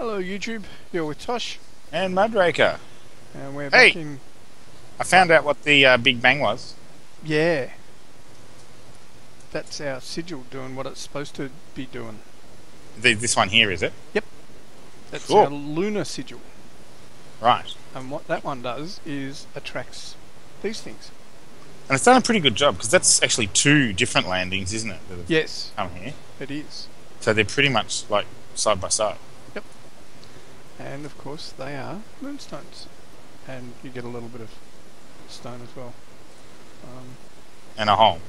Hello YouTube, you're with Tosh, And MudRaker. and we're back in... I found out what the Big Bang was. Yeah. That's our sigil doing what it's supposed to be doing. This one here, is it? Yep. That's Cool. our lunar sigil. Right. And what that one does is attracts these things. And it's done a pretty good job, because that's actually two different landings, isn't it? That have Yes, come here. it is. So they're pretty much like side by side. Yep. And of course they are moonstones. And you get a little bit of stone as well. And a hole.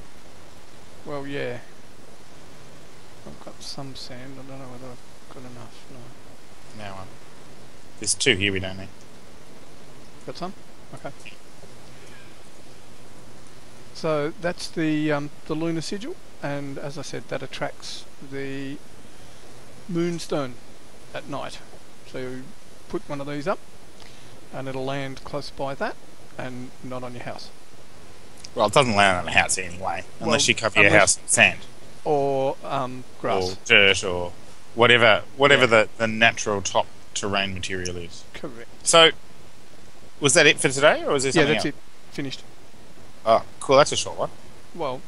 Well, yeah. I've got some sand. I don't know whether I've got enough. No. Now, there's two here we don't need. Got some? Okay. So that's the lunar sigil, and as I said, that attracts the moonstone at night. So you put one of these up, and it'll land close by that, and not on your house. Well, it doesn't land on a house anyway, unless you cover your house in sand. Or grass. Or dirt, or whatever the natural top terrain material is. Correct. So, was that it for today, or was there Yeah, something that's else? it. Finished. Oh, cool, that's a short one. Well,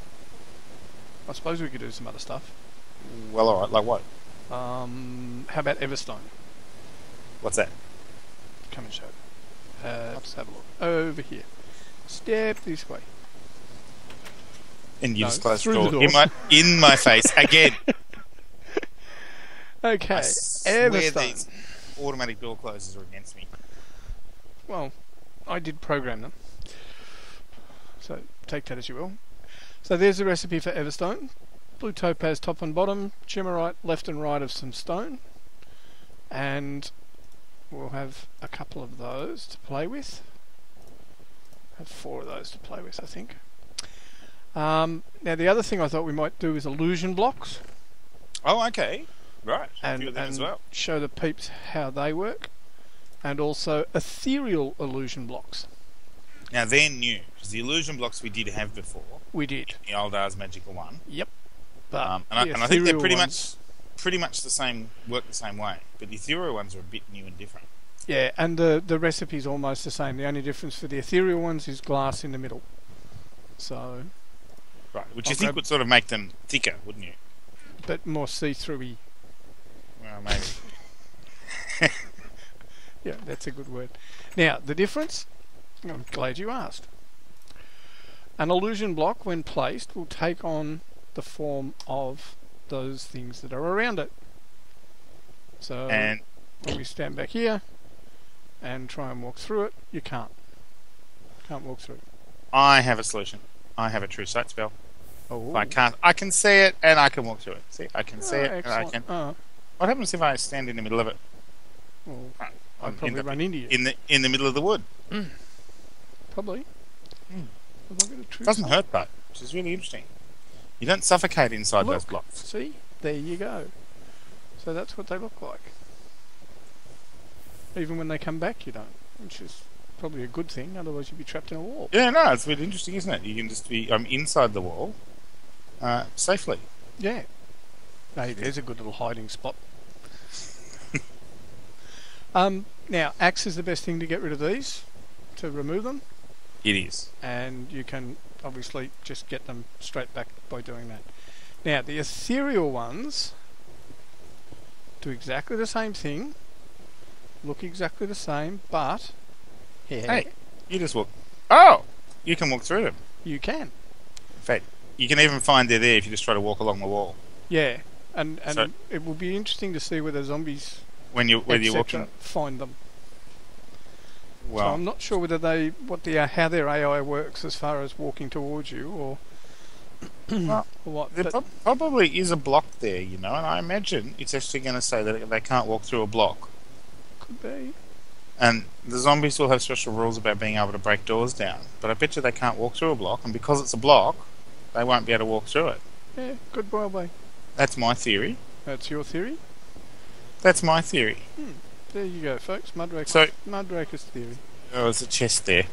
I suppose we could do some other stuff. Well, alright, like what? How about everstone? What's that? Come and show. Let's have a look. Over here. Step this way. And you No, just closed the through the door. door. In my face, again. Okay, I swear everstone. these automatic door closers are against me. Well, I did program them. So take that as you will. So there's the recipe for everstone. Blue topaz top and bottom, chimmerite left and right of some stone. And we'll have a couple of those to play with. Have 4 of those to play with, I think. Now the other thing I thought we might do is illusion blocks. Oh, okay. Right. A few And, of them as well. show the peeps how they work. And also ethereal illusion blocks. Now, they're new, because the illusion blocks we did have before, We did. the old Ars Magica one. Yep. But And the I think they're ethereal pretty much the same, work the same way. But the ethereal ones are a bit new and different. Yeah, and the recipe's almost the same. The only difference for the ethereal ones is glass in the middle. So, Right. Which I'll you think grab- would sort of make them thicker, wouldn't you? but more see-through-y. Well, maybe. Yeah, that's a good word. Now, the difference? I'm glad you asked. An illusion block, when placed, will take on the form of those things that are around it. So, And when we stand back here and try and walk through it, you can't. Can't walk through it. I have a solution. I have a true sight spell. Oh, I can see it, and I can walk through it. See, I can see it, and I excellent. can... What happens if I stand in the middle of it? Well, I'll I'd probably end up run into you. in the middle of the wood. Probably. Mm. Have I got a true Doesn't sight? hurt though, which is really interesting. You don't suffocate inside those Look. blocks. See? There you go. So that's what they look like. Even when they come back, you don't. Which is probably a good thing, otherwise you'd be trapped in a wall. Yeah, no, it's really interesting, isn't it? You can just be inside the wall safely. Yeah. Hey, there's a good little hiding spot. Now, axe is the best thing to get rid of these, to remove them, It is. and you can obviously just get them straight back by doing that. Now, the ethereal ones do exactly the same thing, look exactly the same, but Hey, you just walk. Oh, you can walk through them. you can. In fact, you can even find they're there if you just try to walk along the wall. Yeah, and So- it will be interesting to see whether zombies Whether you're etc. walking. find them. So Well, I'm not sure whether how their AI works as far as walking towards you or Well, or what. there But probably is a block there, you know, and I imagine it's actually going to say that they can't walk through a block. could be. And the zombies will have special rules about being able to break doors down. But I bet you they can't walk through a block, and because it's a block, they won't be able to walk through it. Yeah, good well way. That's my theory. That's your theory. That's my theory. There you go, folks. So- MudRaker's theory. Oh, there's a chest there.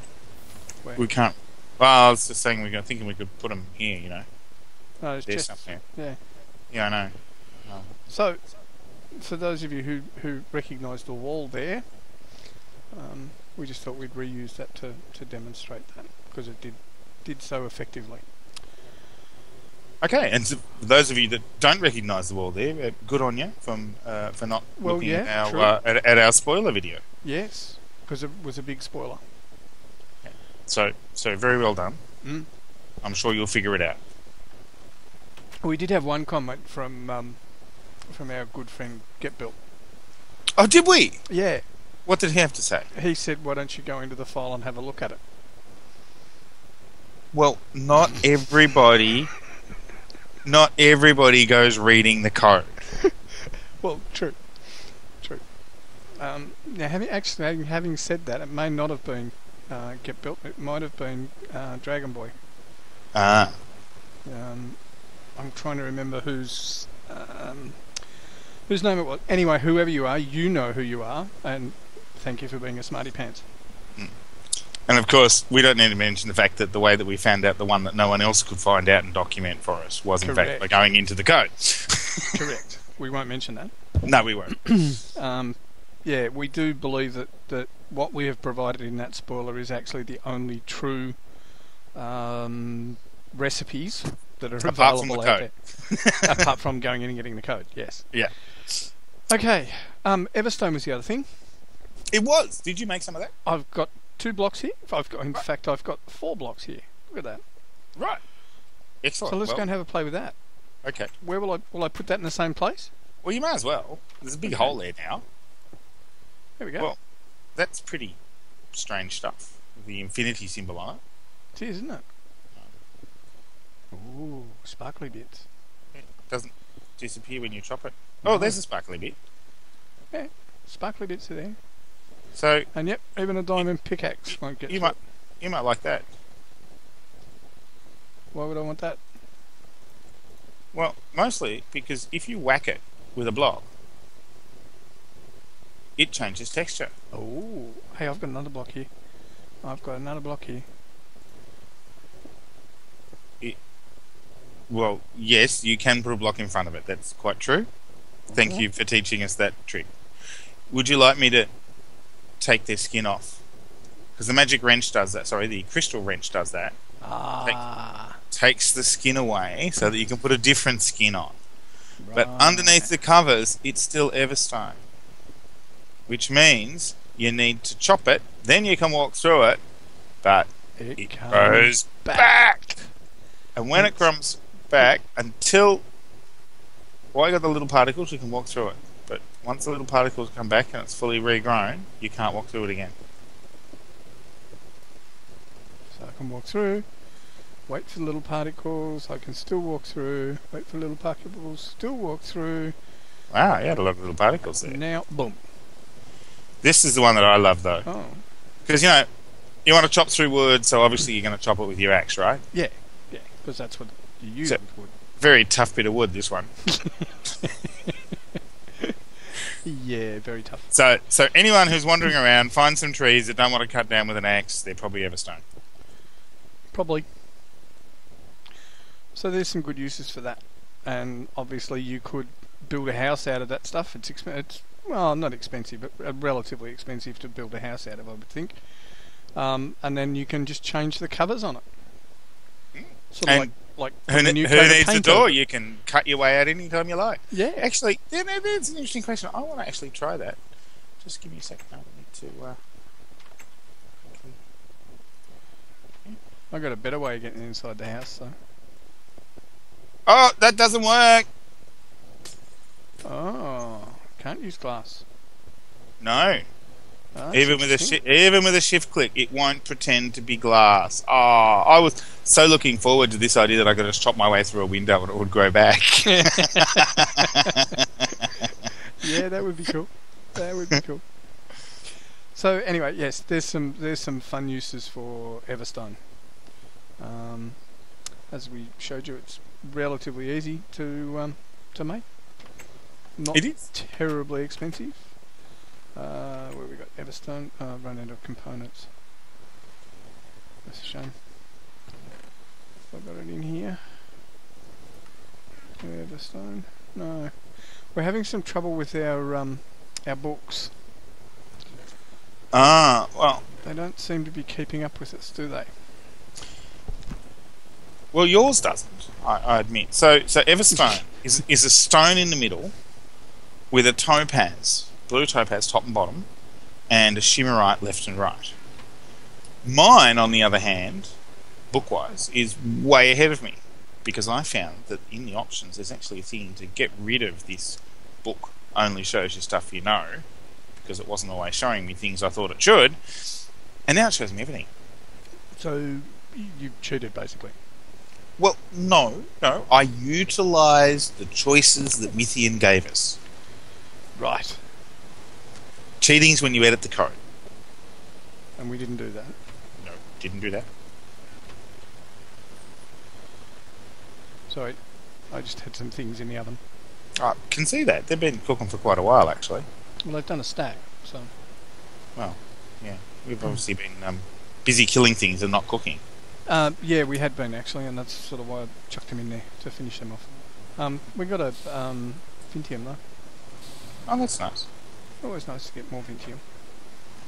Where? We can't... Well, I was just saying, thinking we could put them here, you know. No, it's There's just something. yeah. Yeah, I know. So for those of you who recognised the wall there, we just thought we'd reuse that to demonstrate that, because it did so effectively. Okay, and so for those of you that don't recognise the wall there, good on you for not looking at our spoiler video. Yes, because it was a big spoiler. So very well done. Mm. I'm sure you'll figure it out. We did have one comment from our good friend Get Built. Oh, did we? Yeah. What did he have to say? He said, "Why don't you go into the file and have a look at it?" Well, not everybody goes reading the code. Well, true. Now, having said that, it may not have been Get Built. It might have been Dragon Boy. Ah. I'm trying to remember whose name it was. Anyway, whoever you are, you know who you are, and thank you for being a smarty pants. And of course, we don't need to mention the fact that the way that we found out the one that no one else could find out and document for us was in fact by going into the code. Correct. We won't mention that. No, we won't. Yeah, we do believe that what we have provided in that spoiler is actually the only true recipes that are available out there. Apart from going in and getting the code, yes. Yeah. Okay, Everstone was the other thing. It was. Did you make some of that? I've got 2 blocks here. I've got 4 blocks here. Look at that. Right. Excellent. So let's go and have a play with that. Okay. Where will I put that in the same place? Well, you may as well. There's a big hole there now. There we go. Well, that's pretty strange stuff. The infinity symbol on it. It is, isn't it? Ooh, sparkly bits. It doesn't disappear when you chop it. Oh, there's a sparkly bit. Yeah, sparkly bits are there. So, and yep, even a diamond pickaxe won't get. You might like that. Why would I want that? Well, mostly because if you whack it with a block, it changes texture. Oh, hey, I've got another block here. Well, yes, you can put a block in front of it. That's quite true. Thank you for teaching us that trick. Would you like me to take their skin off? Because the magic wrench does that. Sorry, the crystal wrench does that. Takes the skin away so that you can put a different skin on. Right. But underneath the covers, it's still everstone. Which means you need to chop it, then you can walk through it, but it goes back. And when it comes back, until... Well, you got the little particles, you can walk through it. But once the little particles come back and it's fully regrown, you can't walk through it again. So I can walk through, wait for the little particles, I can still walk through, wait for little particles, still walk through. Wow, you had a lot of little particles there. Now, boom. This is the one that I love, though. Oh. Because, you want to chop through wood, so obviously you're going to chop it with your axe, right? Yeah, because that's what you use with wood. Very tough bit of wood, this one. Yeah, very tough. So anyone who's wandering around, find some trees that don't want to cut down with an axe, they're probably everstone. Probably. So there's some good uses for that. And obviously you could build a house out of that stuff. It's well, not expensive, but relatively expensive to build a house out of, I would think. And then you can just change the covers on it. Sort of like who needs a door? You can cut your way out anytime you like. Yeah. Actually, there's an interesting question. I want to actually try that. Just give me a second. I need to... I got a better way of getting inside the house, though. Oh, that doesn't work. Oh, can't use glass. No. Oh, even with a shift click, it won't pretend to be glass. Oh, I was so looking forward to this idea that I could just chop my way through a window and it would grow back. Yeah, that would be cool. That would be cool. So anyway, yes, there's some fun uses for everstone. As we showed you, it's relatively easy to make. Not it is terribly expensive. Where we got everstone? Run out of components. That's a shame. I've got it in here. Everstone. No. We're having some trouble with our books. Well, They don't seem to be keeping up with us, do they? well, yours doesn't. I admit. So everstone is a stone in the middle with a topaz, blue topaz top and bottom, and a shimmerite left and right. Mine, on the other hand, book-wise, is way ahead of me because I found that in the options there's actually a thing to get rid of this book only shows you stuff you know, because it wasn't always showing me things I thought it should, and now it shows me everything. So you cheated, basically. Well, no, I utilised the choices that Mithion gave us. Right. Cheating's when you edit the code. And we didn't do that. No, didn't do that. Sorry, I just had some things in the oven. I can see that. They've been cooking for quite a while, actually. Well, they've done a stack, so... Well, yeah. We've obviously been busy killing things and not cooking. Yeah, we had been, actually, and that's sort of why I chucked them in there, to finish them off. We got a Vintium, though. Oh, that's nice. Always nice to get more Vintium.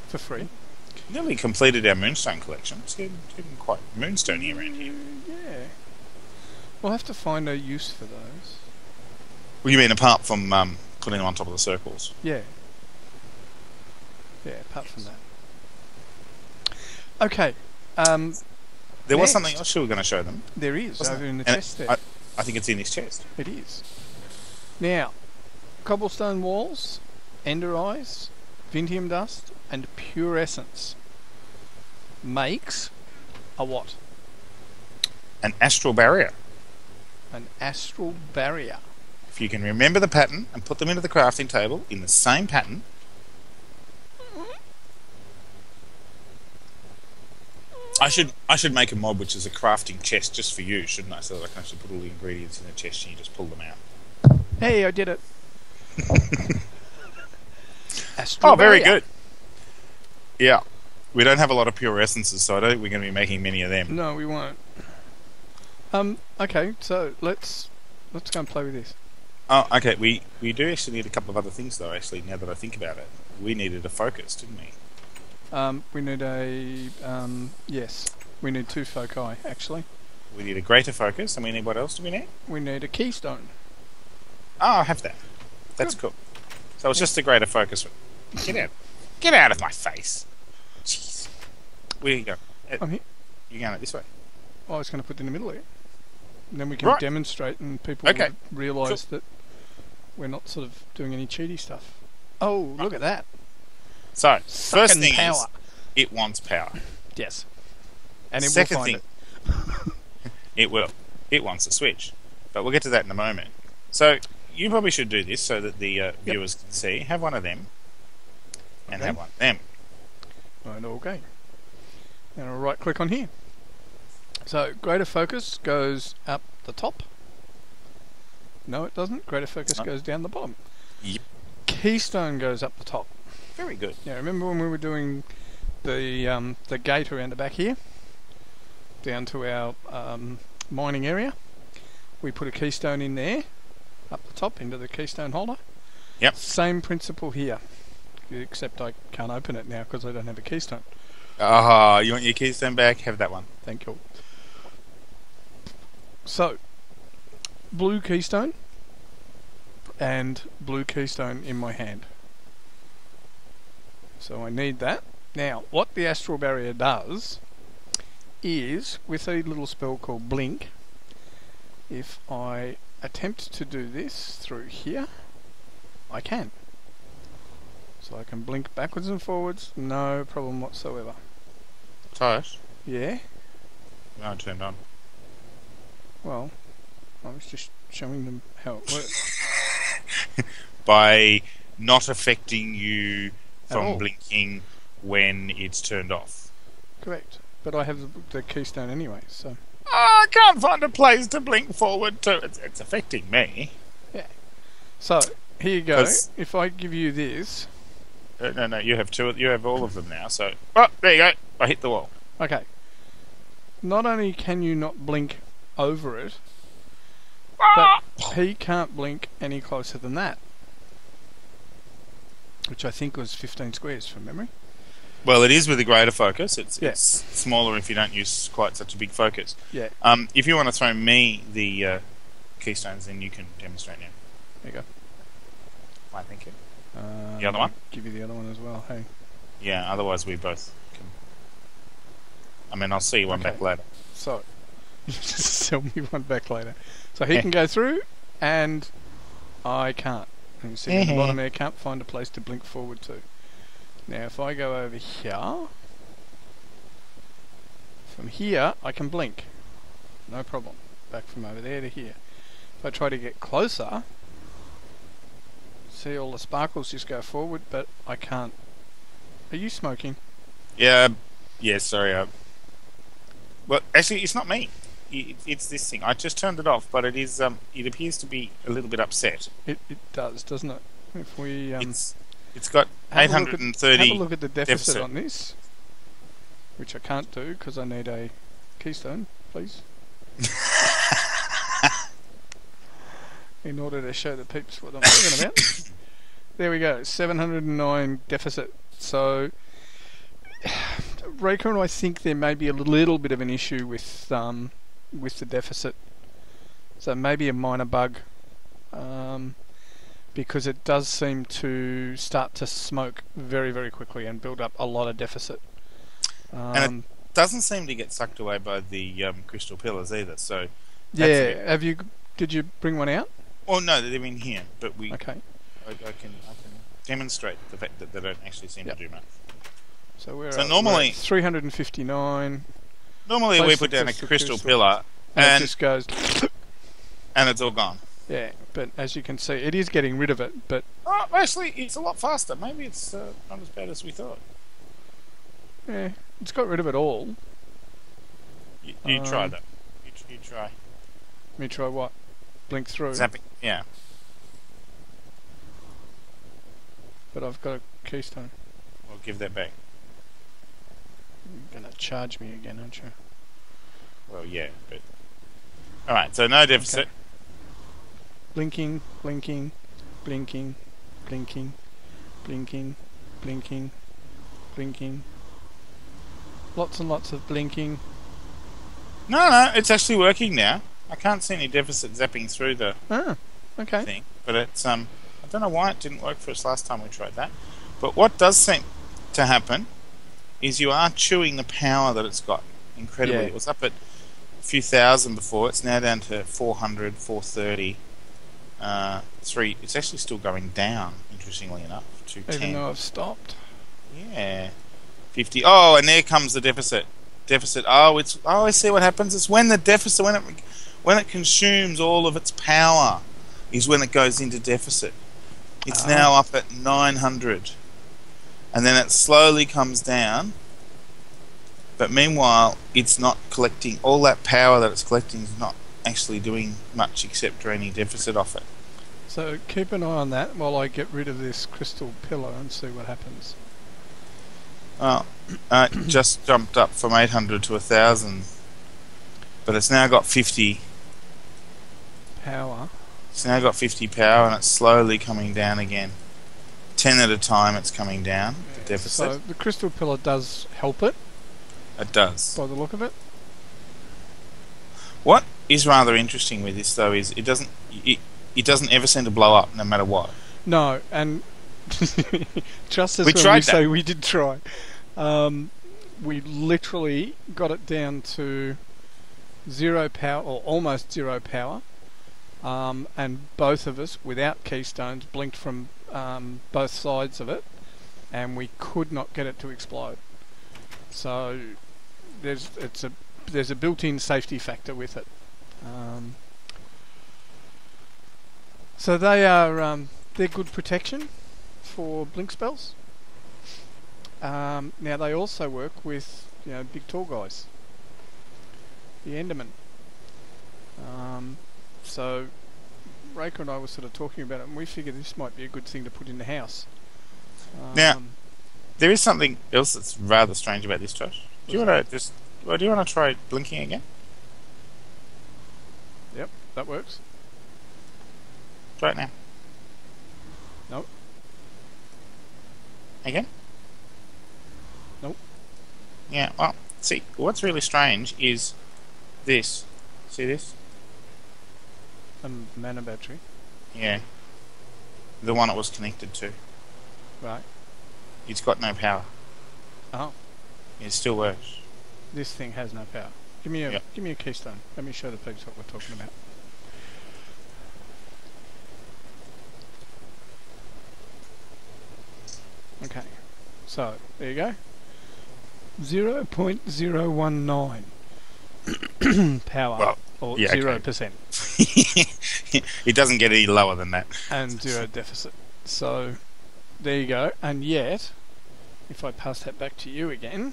For free. Nearly completed our moonstone collection. It's getting quite moonstone-y around here. Yeah. We'll have to find a use for those. Well, you mean apart from putting them on top of the circles? Yeah. Yeah, apart from that. Okay. There was something else you were going to show them. There is, Wasn't over it? in the And chest there. I think it's in his chest. It is. Now, cobblestone walls, ender eyes, Vintium dust, and pure essence makes a what? An astral barrier. An astral barrier. If you can remember the pattern and put them into the crafting table in the same pattern. I should make a mod which is a crafting chest just for you, shouldn't I? So that I can actually put all the ingredients in the chest and you just pull them out. Hey, I did it. Astral Oh, very barrier. good. Yeah. We don't have a lot of pure essences, so I don't think we're going to be making many of them. No, we won't. Okay, so let's go and play with this. Oh, okay. We do actually need a couple of other things, though, actually, now that I think about it. We needed a focus, didn't we? We need a... yes. We need 2 foci, actually. We need a greater focus, and we need what else do we need? We need a keystone. Oh, I have that. That's cool. So it's just a greater focus. Get out. Get out of my face. Jeez. Where you go? I'm here. You're going this way. I was going to put it in the middle here. And then we can Right. demonstrate and people Okay. realise that we're not sort of doing any cheaty stuff. Oh, look at that. So, first Sucking thing power. is, it wants power. Yes. And it Second will find thing, it will. It wants a switch. But we'll get to that in a moment. So, you probably should do this so that the viewers can see. Have one of them. And Okay. have one of them. Right, okay. And I'll right click on here. So, greater focus goes up the top. No, it doesn't. Greater focus goes down the bottom. Yep. Keystone goes up the top. Very good. Yeah, remember when we were doing the gate around the back here? Down to our mining area. We put a keystone in there, up the top into the keystone holder. Yep. Same principle here, except I can't open it now because I don't have a keystone. Ah, you want your keystone back? Have that one. Thank you. So, blue keystone and blue keystone in my hand. So I need that. Now, what the astral barrier does is, with a little spell called blink, if I attempt to do this through here, I can. So I can blink backwards and forwards, no problem whatsoever. Tosh? Yeah? No, it turned on. Well, I was just showing them how it works. By not affecting you At all. from blinking when it's turned off. Correct. But I have the keystone anyway, so... I can't find a place to blink forward to. It's affecting me. Yeah. So, here you go. That's- If I give you this... No, you have two. You have all of them now. So, oh, there you go. I hit the wall. Okay. Not only can you not blink over it, but Ah! he can't blink any closer than that. which I think was 15 squares from memory. Well, it is with a greater focus. It's Yeah. it's smaller if you don't use quite such a big focus. Yeah. If you want to throw me the keystones, then you can demonstrate now. There you go. Fine, thank you. The other one? Give you the other one as well. Hey. Yeah, otherwise we both can... I mean, I'll see you one back later. So, you just sell me one back later. So he can go through, and I can't. And you see at the bottom there, can't find a place to blink forward to. Now, if I go over here, from here, I can blink. No problem. Back from over there to here. If I try to get closer, see all the sparkles just go forward, but I can't. Are you smoking? Yeah, sorry. Well, actually, it's not me. It's this thing. I just turned it off, but it is. It appears to be a little bit upset. It does, doesn't it? If we it's got 830. Have a look at the deficit deficit on this, which I can't do because I need a keystone, please. In order to show the peeps what I'm talking about. There we go, 709 deficit. So, Raker and I think there may be a little bit of an issue with the deficit. So maybe a minor bug. Because it does seem to start to smoke very, very quickly and build up a lot of deficit. And it doesn't seem to get sucked away by the crystal pillars either. So yeah, did you bring one out? Oh no, they're in here, but okay. I can demonstrate the fact that they don't actually seem to do much. So we're normally 359. Normally we put down a crystal pillar and it just goes, and it's all gone. Yeah, but as you can see, it is getting rid of it. But actually, it's a lot faster. Maybe it's not as bad as we thought. Yeah, it's got rid of it all. You try that. You try. Me try what? Blink through. Zapping. Yeah. But I've got a keystone. I'll give that back. You're gonna charge me again, aren't you? Well, yeah, but all right. So no deficit. Okay. Blinking, blinking, blinking, blinking, blinking, blinking, blinking. Lots and lots of blinking. No, it's actually working now. I can't see any deficit zapping through the thing. But it's I don't know why it didn't work for us last time we tried that. But what does seem to happen is you are chewing the power that it's got incredibly. Yeah. It was up at a few thousand before. It's now down to 400, 430. 3. It's actually still going down, interestingly enough, to 10. Even though I've stopped. Yeah. 50. Oh, and there comes the deficit. Oh, I see what happens. It's when the deficit, when it consumes all of its power, is when it goes into deficit. It's now up at 900, and then it slowly comes down. But meanwhile, it's not collecting all that power that it's collecting. Is not actually doing much except draining deficit off it. So keep an eye on that while I get rid of this crystal pillar and see what happens. It just jumped up from 800 to 1,000, but it's now got 50 power. It's now got 50 power, and it's slowly coming down again. 10 at a time, it's coming down. The deficit. So the crystal pillar does help it. It does. By the look of it. What is rather interesting with this, though, is it doesn't ever seem to blow up, no matter what. No, and just as we when we that. say we did try, we literally got it down to 0 power, or almost 0 power, and both of us, without keystones, blinked from both sides of it, and we could not get it to explode. So there's a built-in safety factor with it. So they're good protection for blink spells. Now they also work with big tall guys, the Enderman. So Raker and I were sort of talking about it, and we figured this might be a good thing to put in the house. Now, there is something else that's rather strange about this, Tosh. Do you want to try blinking again? Yep, that works. Try it now. Nope. Again? Nope. Yeah, well, see, what's really strange is this. See this? A mana battery. Yeah. The one it was connected to. Right. It's got no power. Oh. It still works. This thing has no power. Give me a keystone. Let me show the pigs what we're talking about. Okay. So, there you go. 0.019 power. Well, or yeah, 0%. It doesn't get any lower than that. And 0 deficit. So, there you go. And yet, if I pass that back to you again,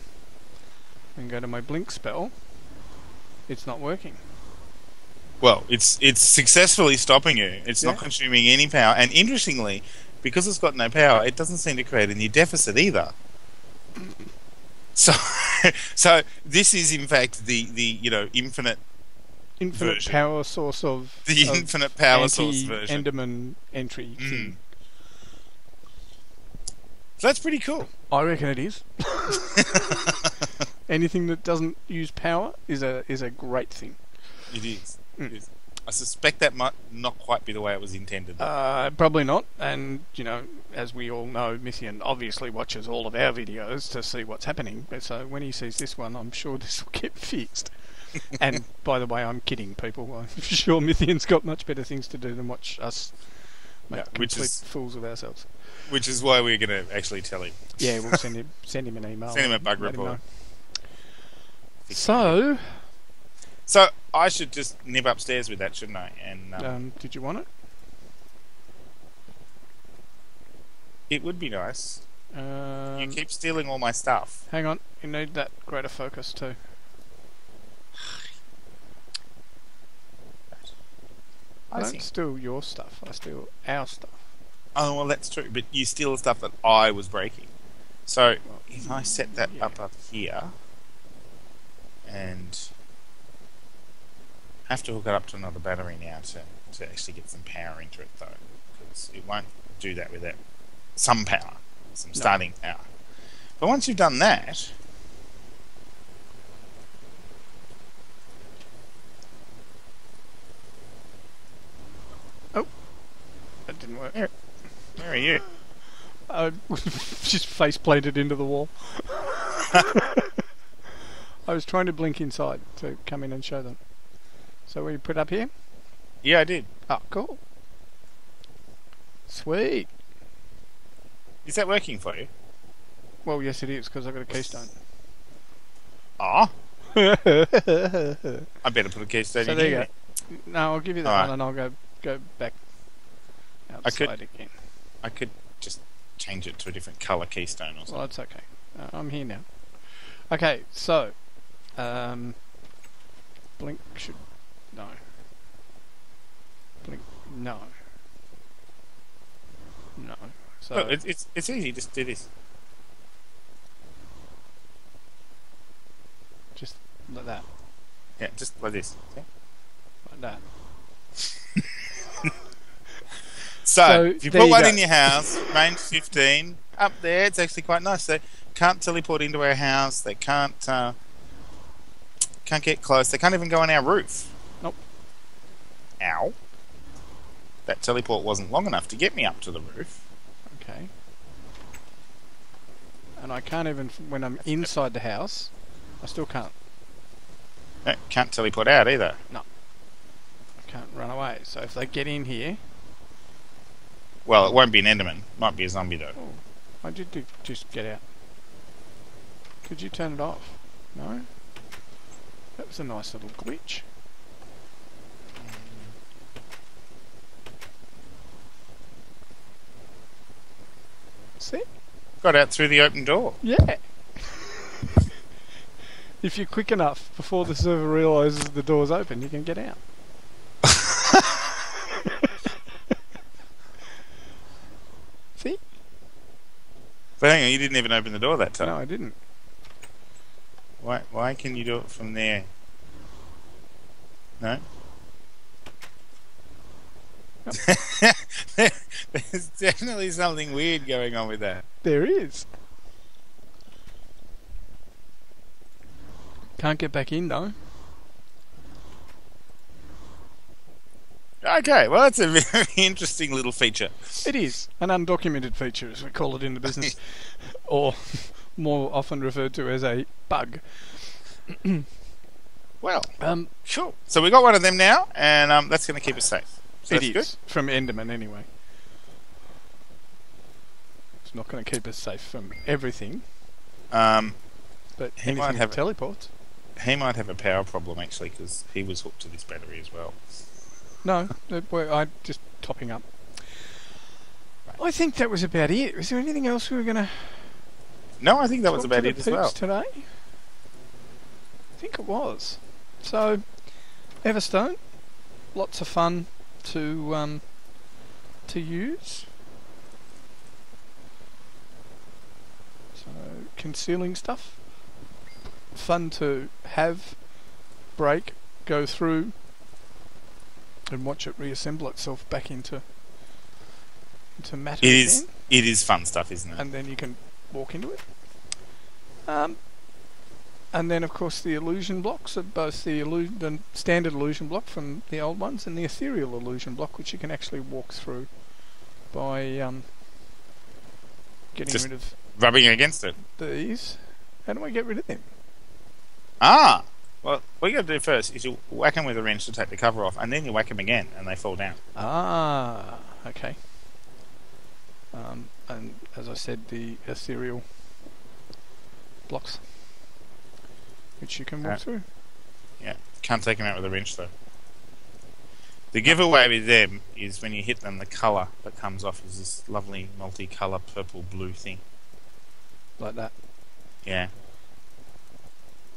and go to my blink spell, it's not working. Well, it's successfully stopping you. It's not consuming any power. And interestingly, because it's got no power, it doesn't seem to create any deficit either. So, so this is in fact the infinite version. Power source of the infinite power source version. Enderman entry thing. So that's pretty cool. I reckon it is. Anything that doesn't use power is a great thing. It is. It is. I suspect that might not quite be the way it was intended. Probably not. And, as we all know, Mithion obviously watches all of our videos to see what's happening. So when he sees this one, I'm sure this will get fixed. And, by the way, I'm kidding, people. I'm sure Mithion's got much better things to do than watch us make complete fools of ourselves. Which is why we're going to actually tell him. Yeah, we'll send him an email. Send him a bug report. So I should just nip upstairs with that, shouldn't I? And did you want it? It would be nice. You keep stealing all my stuff. Hang on, you need that greater focus too. I don't steal your stuff. I steal our stuff. Oh, well, that's true. But you steal the stuff that I was breaking. So if I set that up here, and have to hook it up to another battery now to actually get some power into it, though, because it won't do that without some power, some starting power. But once you've done that, oh, that didn't work. Where are you? I just face planted into the wall. I was trying to blink inside to come in and show them. So we put up here? Yeah, I did. Oh, cool. Sweet. Is that working for you? Well, yes it is, because I've got a keystone. Ah. I better put a keystone in there here. You go. No, I'll give you that one and I'll go back outside again. I could just change it to a different colour keystone or something. Well, that's okay. I'm here now. Okay, so blink should blink no. So look, it's easy. Just do this. Just like that. Yeah, just like this. See? Like that. So if you put one in your house, range 15, up there, it's actually quite nice. They can't teleport into our house. They can't get close. They can't even go on our roof. Nope. Ow. That teleport wasn't long enough to get me up to the roof. Okay. And I can't even, when I'm inside the house, I still can't. No, can't teleport out either. No. I can't run away. So if they get in here... Well, it won't be an Enderman. Might be a zombie, though. Oh, I did just get out. Could you turn it off? No? That was a nice little glitch. See? Got out through the open door. Yeah! If you're quick enough before the server realises the door's open, you can get out. See? But hang on, you didn't even open the door that time. No, I didn't. Why can you do it from there? No? Yep. There's definitely something weird going on with that. There is. Can't get back in though. Okay, well, that's a very interesting little feature. It is an undocumented feature, as we call it in the business, or more often referred to as a bug. Well, sure. So we got one of them now, and that's going to keep us safe. So It that's is from Enderman anyway. It's not going to keep us safe from everything, good. but He might anything have that teleports. He might have a power problem, actually, because he was hooked to this battery as well. No, I'm just topping up. I think that was about it. Was there anything else we were going to? No, I think that was about it as well. Today, I think it was. So, Everstone, lots of fun to use. So, concealing stuff, fun to have, break, go through, and watch it reassemble itself back into matter. It is fun stuff, isn't it? And then you can walk into it. And then, of course, the illusion blocks are both the standard illusion block from the old ones and the Ethereal Illusion block, which you can actually walk through by getting Just rid of rubbing against it. these. How do I get rid of them? Ah! Well, what you got to do first is you whack them with a wrench to take the cover off, and then you whack them again, and they fall down. Ah, okay. And as I said, the ethereal blocks, which you can walk through. Yeah, can't take them out with a wrench though. The giveaway with them is when you hit them, the colour that comes off is this lovely multicolour purple-blue thing. Like that. Yeah.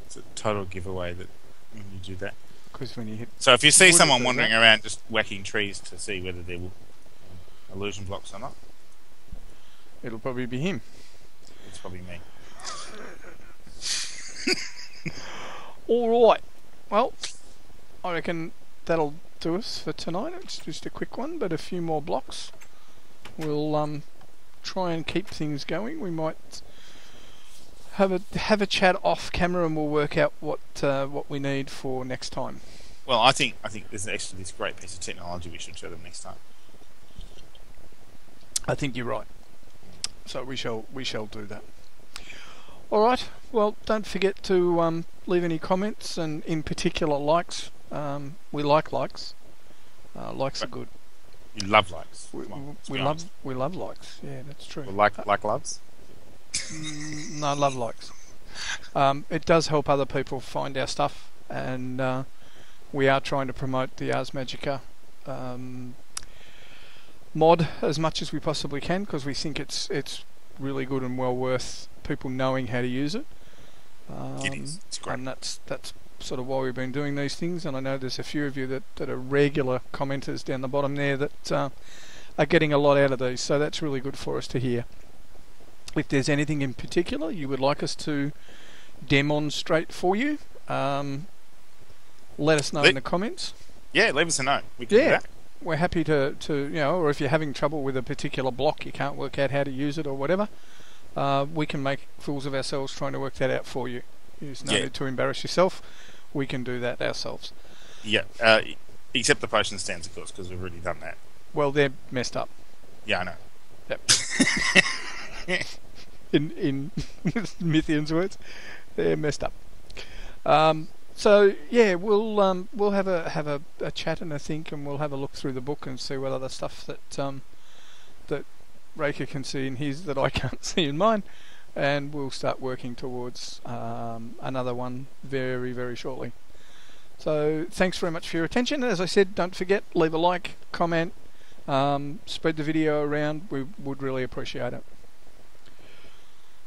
It's a total giveaway that when you do that. Because when you hit... So if you see Would it someone do wandering that? around just whacking trees to see whether they're illusion blocks or not, It'll probably be him. it's probably me. Alright. Well, I reckon that'll do us for tonight. It's just a quick one, but a few more blocks. We'll try and keep things going. We might have a chat off camera and we'll work out what we need for next time. Well, I think there's actually this great piece of technology we should show them next time. I think you're right. So we shall do that. All right. Well, don't forget to leave any comments and, in particular, likes. We like likes. Likes are good. You love likes. We love likes. Yeah, that's true. Well, like loves. No, love likes. It does help other people find our stuff, and we are trying to promote the Ars Magica mod as much as we possibly can, because we think it's really good and well worth people knowing how to use it. It is. It's great. And that's sort of why we've been doing these things. And I know there's a few of you that are regular commenters down the bottom there that are getting a lot out of these. So that's really good for us to hear. If there's anything in particular you would like us to demonstrate for you, let us know in the comments. Yeah, leave us a note. We can do that. We're happy to or if you're having trouble with a particular block, you can't work out how to use it or whatever, we can make fools of ourselves trying to work that out for you. There's no need to embarrass yourself. We can do that ourselves. Yeah, except the potion stands, of course, because we've already done that. Well, they're messed up. Yeah, I know. Yep. in Mithion's words, they're messed up. So yeah, we'll have a chat and a think, and we'll have a look through the book and see what other stuff that Raker can see in his that I can't see in mine, and we'll start working towards another one very, very shortly. So thanks very much for your attention. As I said, don't forget, leave a like, comment, spread the video around. We would really appreciate it.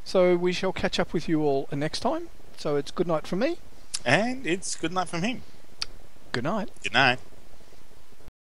So we shall catch up with you all next time. So it's good night from me. And it's good night from him. Good night. Good night.